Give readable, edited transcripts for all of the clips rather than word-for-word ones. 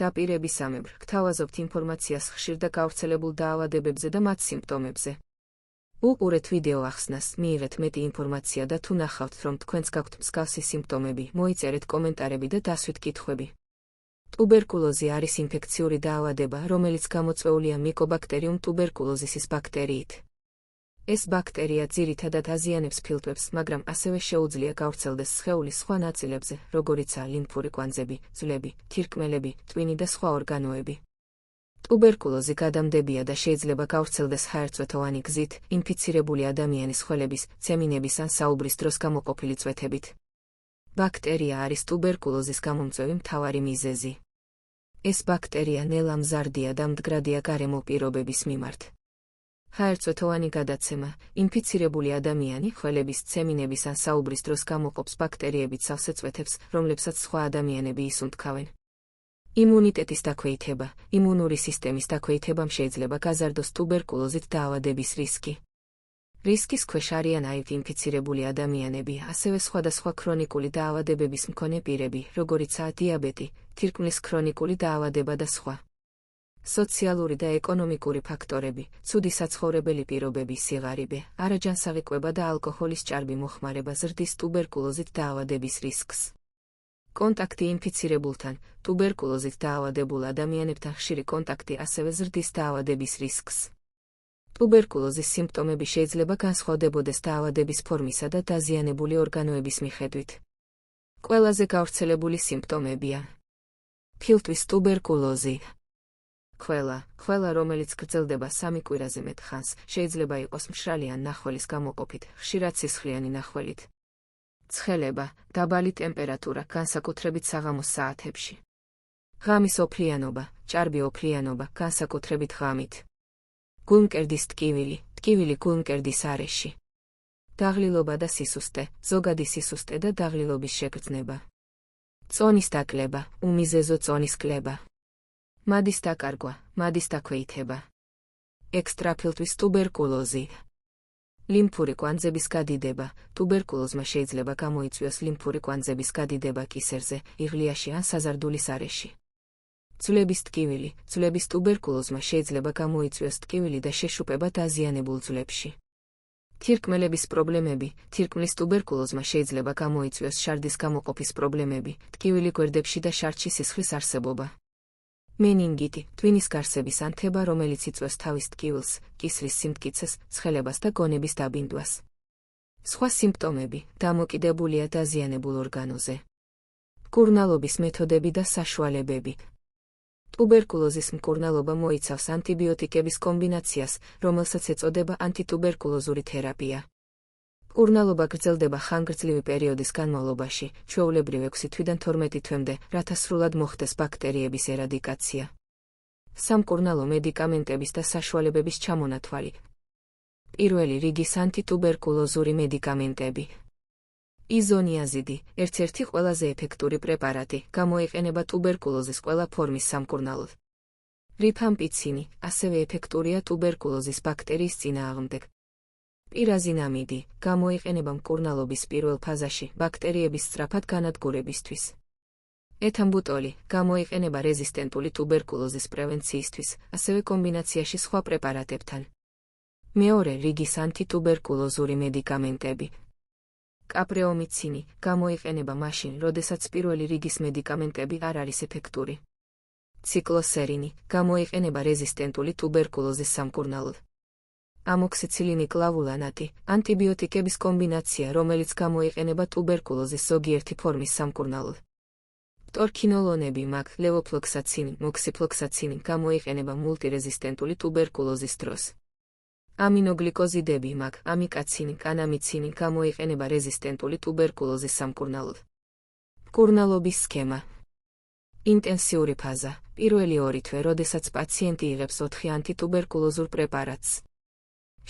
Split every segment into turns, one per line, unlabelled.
დაპირებისამებრ, გთავაზობთ ინფორმაციას ხშირ და გავრცელებულ დაავადებებზე და მათ სიმპტომებზე. უყურეთ ვიდეო ახსნას, მიიღეთ მეტი ინფორმაცია და თუ ნახავთ, რომ თქვენს გაქვთ მსგავსი სიმპტომები, მოიწერეთ კომენტარები და დასვით კითხვები. ტუბერკულოზი არის ინფექციური დაავადება, რომელიც გამოწვეულია მიკობაქტერიუმ ტუბერკულოზისის ბაქტერიით. ეს ბაქტერია ძირითადად აზიანებს ფილტვებს, მაგრამ ასევე შეუძლია გავრცელდეს სხეულის სხვა ნაწილებზე, როგორიცაა ლიმფური კვანძები, ძვლები, თირკმელები, ტვინი და სხვა ორგანოები. ტუბერკულოზი გადამდებია და შეიძლება გავრცელდეს ჰაერწვეთოვანი გზით, ინფიცირებული ადამიანის ხველების, ცემინების ან საუბრის დროს გამოყოფილი წვეთებით. ბაქტერია არის ტუბერკულოზის გამომწვევი მთავარი მიზეზი. ეს ბაქტერია ნელა მზარდია და მდგრადია გარემო პირობების მიმართ. ჰაერწვეთოვანი გადაცემა, ინფიცირებული ადამიანი ხველების, ცემინების ან საუბრის დროს გამოყოფს ბაქტერიებით სავსე წვეთებს, რომლებსაც სხვა ადამიანები ისუნთქავენ. იმუნიტეტის დაქვეითება, იმუნური სისტემის დაქვეითებამ შეიძლება გაზარდოს ტუბერკულოზით დაავადების რისკი. რისკის ქვეშ არიან აივ ინფიცირებული ადამიანები, ასევე სხვადასხვა ქრონიკული დაავადებების მქონე პირები, როგორიცაა დიაბეტი, თირკმლის ქრონიკული დაავადება და სხვა. სოციალური და ეკონომიკური ფაქტორები, ცუდი საცხოვრებელი პირობები, სიღარიბე, არაჯანსაღი კვება და ალკოჰოლის ჭარბი მოხმარება ზრდის ტუბერკულოზით დაავადების რისკს. კონტაქტი ინფიცირებულთან, ტუბერკულოზით დაავადებულ ადამიანებთან ხშირი კონტაქტი ასევე ზრდის დაავადების რისკს. ტუბერკულოზის სიმპტომები შეიძლება განსხვავდებოდეს დაავადების ფორმისა და დაზიანებული ორგანოების მიხედვით. ყველაზე გავრცელებული სიმპტომებია: ფილტვის ტუბერკულოზი. ხველა, რომელიც გრძელდება 3 კვირაზე მეტ ხანს, შეიძლება იყოს მშრალი ან ნახველის გამოყოფით, ხშირად სისხლიანი ნახველით. ცხელება, დაბალი ტემპერატურა, განსაკუთრებით საღამოს საათებში. ღამის ოფლიანობა, ჭარბი ოფლიანობა, განსაკუთრებით ღამით. გულმკერდის ტკივილი გულმკერდის არეში. დაღლილობა და სისუსტე, ზოგადი სისუსტე და დაღლილობის შეგრძნება. წონის დაკლება, უმიზეზო წონის კლება. მადის დაკარგვა, მადის დაქვეითება. ექსტრაფილტვის ტუბერკულოზი. ლიმფური კვანძების გადიდება, ტუბერკულოზმა შეიძლება გამოიწვიოს ლიმფური კვანძების გადიდება კისერზე, იღლიაში ან საზარდულის არეში. ძვლების ტკივილი, ძვლების ტუბერკულოზმა შეიძლება გამოიწვიოს ტკივილი და შეშუპება დაზიანებულ ძვლებში. თირკმელების პრობლემები, თირკმლის ტუბერკულოზმა შეიძლება გამოიწვიოს შარდის გამოყოფის პრობლემები, ტკივილი გვერდებში და შარდში სისხლის არსებობა. მენინგიტი, ტვინის გარსების ანთება, რომელიც იწვევს თავის ტკივილს, კისრის სიმტკიცეს, ცხელებას და გონების დაბინდვას. სხვა სიმპტომები, დამოკიდებულია დაზიანებულ ორგანოზე. მკურნალობის მეთოდები და საშუალებები. ტუბერკულოზის მკურნალობა მოიცავს ანტიბიოტიკების კომბინაციას, რომელსაც ეწოდება ანტიტუბერკულოზური თერაპია. მკურნალობა გრძელდება ხანგრძლივი პერიოდის განმავლობაში, ჩვეულებრივ 6 თვიდან 12 თვემდე, რათა სრულად მოხდეს ბაქტერიების ერადიკაცია. სამკურნალო მედიკამენტების და საშუალებების ჩამონათვალი. პირველი რიგის ანტიტუბერკულოზური მედიკამენტები. იზონიაზიდი, ერთ-ერთი ყველაზე ეფექტური პრეპარატი, გამოიყენება ტუბერკულოზის ყველა ფორმის სამკურნალოდ. რიფამპიცინი, ასევე ეფექტურია ტუბერკულოზის ბაქტერიის წინააღმდეგ. პირაზინამიდი, გამოიყენება მკურნალობის პირველ ფაზაში, ბაქტერიების სწრაფად განადგურებისთვის. ეთამბუტოლი, გამოიყენება რეზისტენტული ტუბერკულოზის პრევენციისთვის, ასევე კომბინაციაში სხვა პრეპარატებთან. მეორე რიგის ანტიტუბერკულოზური მედიკამენტები. კაპრეომიცინი, გამოიყენება მაშინ, როდესაც პირველი რიგის მედიკამენტები არ არის ეფექტური. ციკლოსერინი, გამოიყენება რეზისტენტული ტუბერკულოზის სამკურნალოდ. ამოქსიცილინი კლავულანატი, ანტიბიოტიკების კომბინაცია, რომელიც გამოიყენება ტუბერკულოზის ზოგიერთი ფორმის სამკურნალოდ. ტორქინოლონები, ლევოფლოქსაცინი, მოქსიფლოქსაცინი, გამოიყენება მულტირეზისტენტული ტუბერკულოზის დროს. ამინოგლიკოზიდები, ამიკაცინი, კანამიცინი, გამოიყენება რეზისტენტული ტუბერკულოზის სამკურნალოდ. მკურნალობის სქემა. ინტენსიური ფაზა, პირველი 2 თვე, როდესაც პაციენტი იღებს 4 ანტიტუბერკულოზურ პრეპარატს.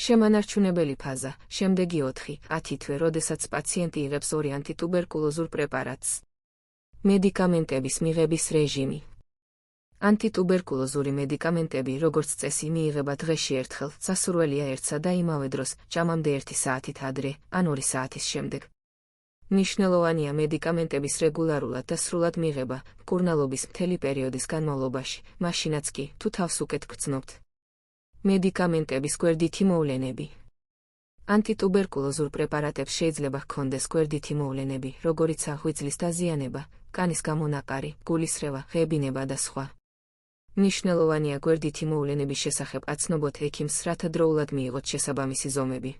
შემანარჩუნებელი ფაზა, შემდეგი 4-10 თვე, როდესაც პაციენტი იღებს 2 ანტიტუბერკულოზურ პრეპარატს. მედიკამენტების მიღების რეჟიმი. ანტიტუბერკულოზური მედიკამენტები, როგორც წესი, მიიღება დღეში ერთხელ, სასურველია ერთსა და იმავე დროს, ჭამამდე 1 საათით ადრე, ან 2 საათის შემდეგ. მნიშვნელოვანია მედიკამენტების რეგულარულად და სრულად მიღება, მკურნალობის მთელი პერიოდის განმავლობაში, მაშინაც კი, თუ თავს უკეთ გრძნობთ. მედიკამენტების გვერდითი მოვლენები. ანტიტუბერკულოზურ პრეპარატებს შეიძლება ჰქონდეს გვერდითი მოვლენები, როგორიცაა ღვიძლის დაზიანება, კანის გამონაყარი, გულისრევა, ღებინება და სხვა. მნიშვნელოვანია გვერდითი მოვლენების შესახებ აცნობოთ ექიმს, რათა დროულად მიიღოთ შესაბამისი ზომები.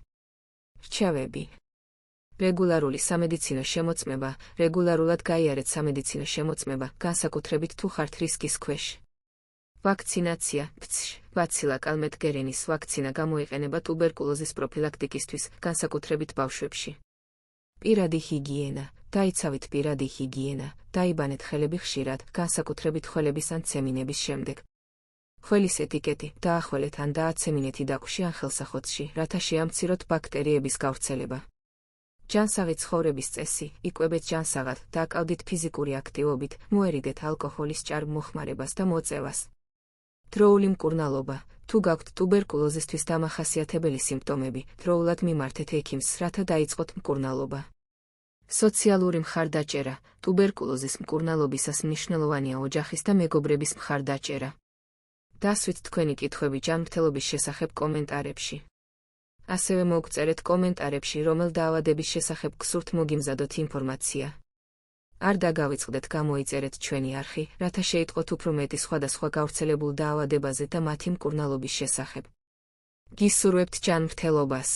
რჩევები. რეგულარული სამედიცინო შემოწმება, რეგულარულად გაიარეთ სამედიცინო შემოწმება, განსაკუთრებით თუ ხართ რისკის ქვეშ. ვაქცინაცია, ბაცილა კალმეტ-გერენის ვაქცინა გამოიყენება ტუბერკულოზის პროფილაქტიკისთვის, განსაკუთრებით ბავშვებში. პირადი ჰიგიენა, დაიცავით პირადი ჰიგიენა, დაიბანეთ ხელები ხშირად, განსაკუთრებით ხველების ან ცემინების შემდეგ. ხველის ეტიკეტი, დაახველეთ ან დააცემინეთ იდაყში ან ხელსახոցში, რათა შეამციროთ ბაქტერიების გავრცელება. ჯანსაღი ცხოვრების წესი, იკვებეთ ჯანსაღად, დაკავდით ფიზიკური აქტივობით, მოერიდეთ ალკოჰოლის ჭარბმოხმარებას და მოწევას. დროული მკურნალობა, თუ გაქვთ ტუბერკულოზისთვის დამახასიათებელი სიმპტომები, დროულად მიმართეთ ექიმს, რათა დაიწყოთ მკურნალობა. სოციალური მხარდაჭერა, ტუბერკულოზის მკურნალობისას მნიშვნელოვანია ოჯახის და მეგობრების მხარდაჭერა. დასვით თქვენი კითხვები ჯანმრთელობის შესახებ კომენტარებში. ასევე მოგწერეთ კომენტარებში, რომელ დაავადების შესახებ გსურთ მოგიმზადოთ ინფორმაცია. არ დაგავიწყდეთ გამოიწერეთ ჩვენი არხი, რათა შეიტყოთ უფრო მეტი სხვადასხვა გავრცელებულ დაავადებაზე და მათი მკურნალობის შესახებ. გისურვებთ ჯანმრთელობას.